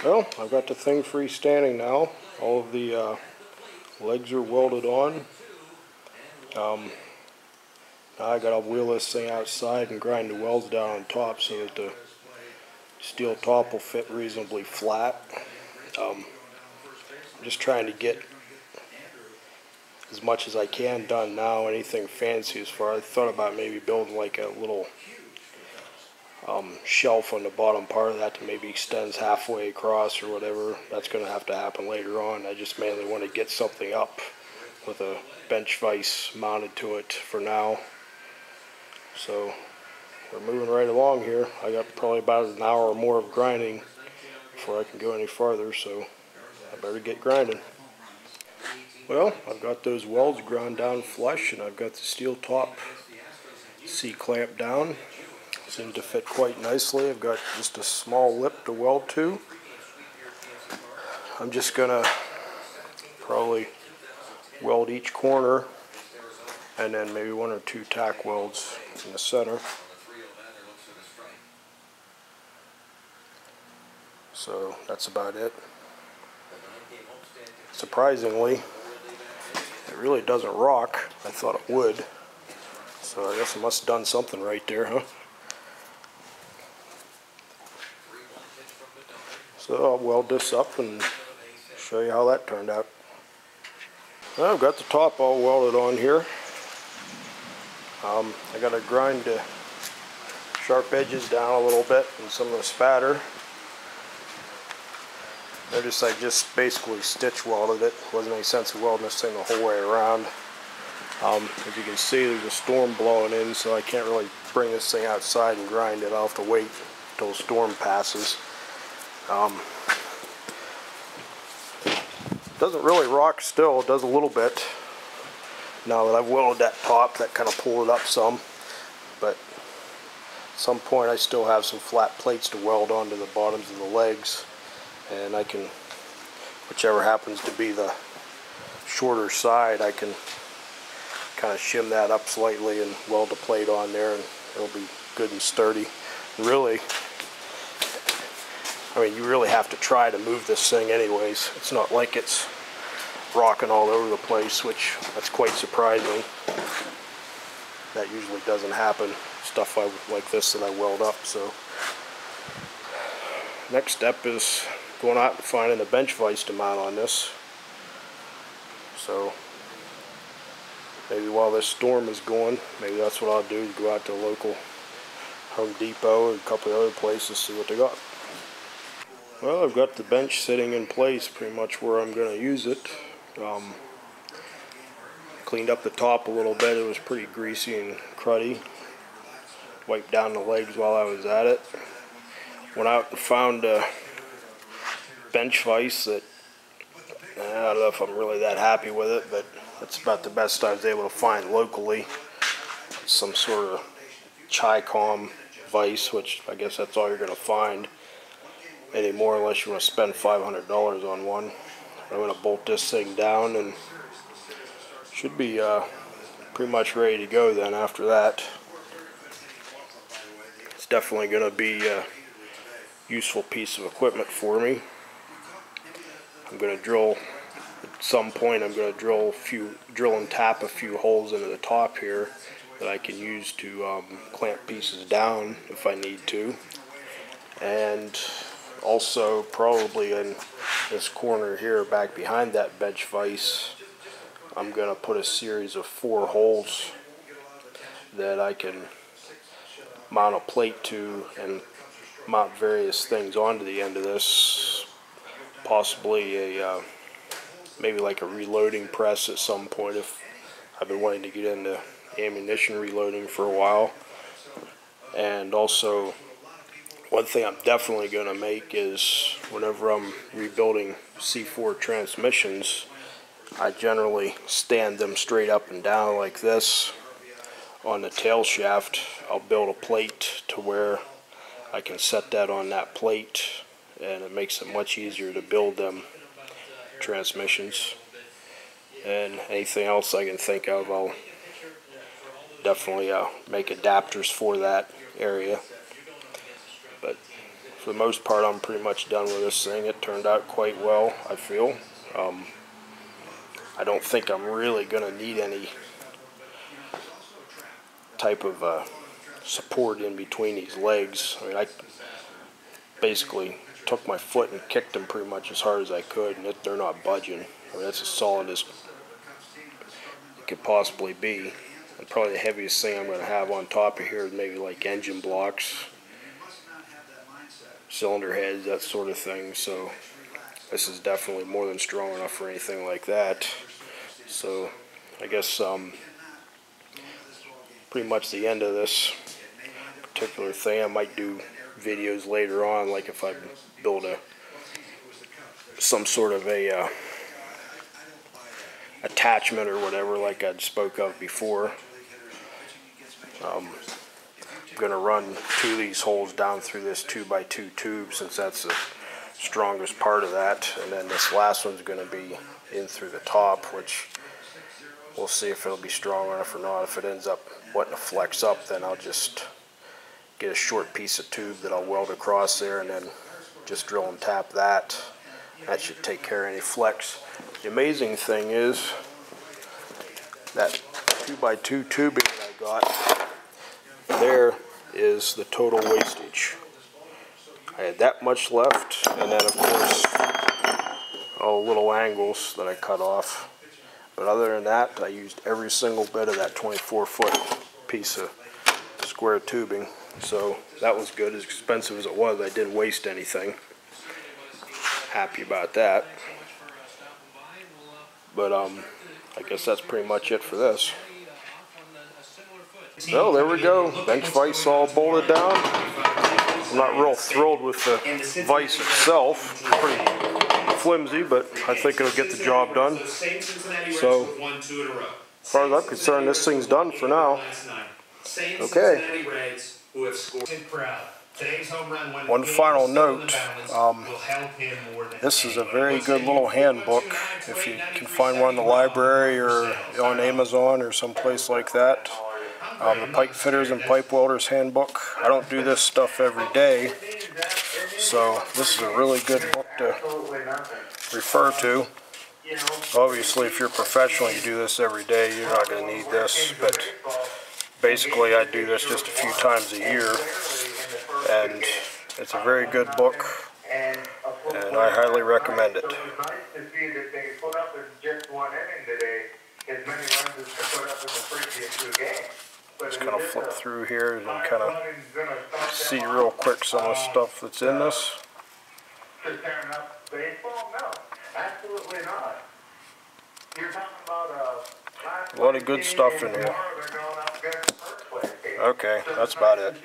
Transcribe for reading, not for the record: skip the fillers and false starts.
Well, I've got the thing freestanding now. All of the legs are welded on. Now I gotta wheel this thing outside and grind the welds down on top so that the steel top will fit reasonably flat. I'm just trying to get as much as I can done now. Anything fancy as far as I thought about maybe building like a little shelf on the bottom part of that that maybe extends halfway across or whatever. That's going to have to happen later on. I just mainly want to get something up with a bench vise mounted to it for now. So we're moving right along here. I got probably about an hour or more of grinding before I can go any farther, so I better get grinding. Well, I've got those welds ground down flush, and I've got the steel top C-clamp down. Seems to fit quite nicely. I've got just a small lip to weld to. I'm just going to probably weld each corner and then maybe one or two tack welds in the center. So that's about it. Surprisingly, it really doesn't rock. I thought it would. So I guess I must have done something right there, huh? So I'll weld this up and show you how that turned out. Well, I've got the top all welded on here. I got to grind the sharp edges down a little bit and some of the spatter. Notice I just basically stitch welded it. Wasn't any sense of welding this thing the whole way around. As you can see, there's a storm blowing in, so I can't really bring this thing outside and grind it. I'll have to wait until the storm passes. Doesn't really rock still. It does a little bit. Now that I've welded that top, that kind of pulled it up some. But at some point I still have some flat plates to weld onto the bottoms of the legs. And I can, whichever happens to be the shorter side, I can kind of shim that up slightly and weld the plate on there, and it'll be good and sturdy. Really, I mean, you really have to try to move this thing anyways. It's not like it's rocking all over the place, which that's quite surprising. That usually doesn't happen. Stuff like this that I weld up. So next step is going out and finding a bench vise to mount on this. So maybe while this storm is going, maybe that's what I'll do, go out to a local Home Depot and a couple of other places, see what they got. Well, I've got the bench sitting in place pretty much where I'm going to use it. Cleaned up the top a little bit. It was pretty greasy and cruddy. Wiped down the legs while I was at it. Went out and found a bench vise that I don't know if I'm really that happy with it, but that's about the best I was able to find locally. Some sort of Chi-Com vise, which I guess that's all you're going to find anymore unless you want to spend $500 on one. I'm going to bolt this thing down and should be pretty much ready to go then after that. It's definitely going to be a useful piece of equipment for me. I'm going to drill, at some point I'm going to drill and tap a few holes into the top here that I can use to clamp pieces down if I need to. And also probably in this corner here back behind that bench vise, I'm going to put a series of 4 holes that I can mount a plate to and mount various things onto the end of this. Possibly a maybe like a reloading press at some point, if I've been wanting to get into ammunition reloading for a while. And also, one thing I'm definitely going to make is whenever I'm rebuilding C4 transmissions, I generally stand them straight up and down like this on the tail shaft. I'll build a plate to where I can set that on that plate, and it makes it much easier to build them transmissions. And anything else I can think of, I'll definitely make adapters for that area. But for the most part, I'm pretty much done with this thing. It turned out quite well, I feel. I don't think I'm really going to need any type of support in between these legs. I mean, I basically took my foot and kicked them pretty much as hard as I could, and they're not budging. I mean, that's as solid as it could possibly be. And probably the heaviest thing I'm going to have on top of here is maybe like engine blocks, cylinder heads, that sort of thing. So this is definitely more than strong enough for anything like that. So I guess pretty much the end of this particular thing. I might do videos later on, like if I build some sort of a attachment or whatever, like I'd spoke of before. I'm going to run 2 of these holes down through this 2x2 tube, since that's the strongest part of that, and then this last one's going to be in through the top, which we'll see if it'll be strong enough or not. If it ends up wanting to flex up, then I'll just get a short piece of tube that I'll weld across there and then just drill and tap that. That should take care of any flex. The amazing thing is that 2x2 tubing that I got, there is the total wastage. I had that much left, and then of course all the little angles that I cut off. But other than that, I used every single bit of that 24-foot piece of square tubing. So that was good. As expensive as it was, I didn't waste anything. Happy about that. But I guess that's pretty much it for this. Well, there we go. Bench vise all bolted down. I'm not real thrilled with the vise itself. It's pretty flimsy, but I think it'll get the job done. So, as far as I'm concerned, this thing's done for now. Okay. One final note, this is a very good little handbook. If you can find one in the library or on Amazon or someplace like that. The Pipe Fitters and Pipe Welders Handbook. I don't do this stuff every day, so this is a really good book to refer to. Obviously, if you're a professional, you do this every day, you're not going to need this, but basically I do this just a few times a year, and it's a very good book, and I highly recommend it. Just kind of flip through here and kind of see real quick some of the stuff that's in this. A lot of good stuff in here. Okay, that's about it.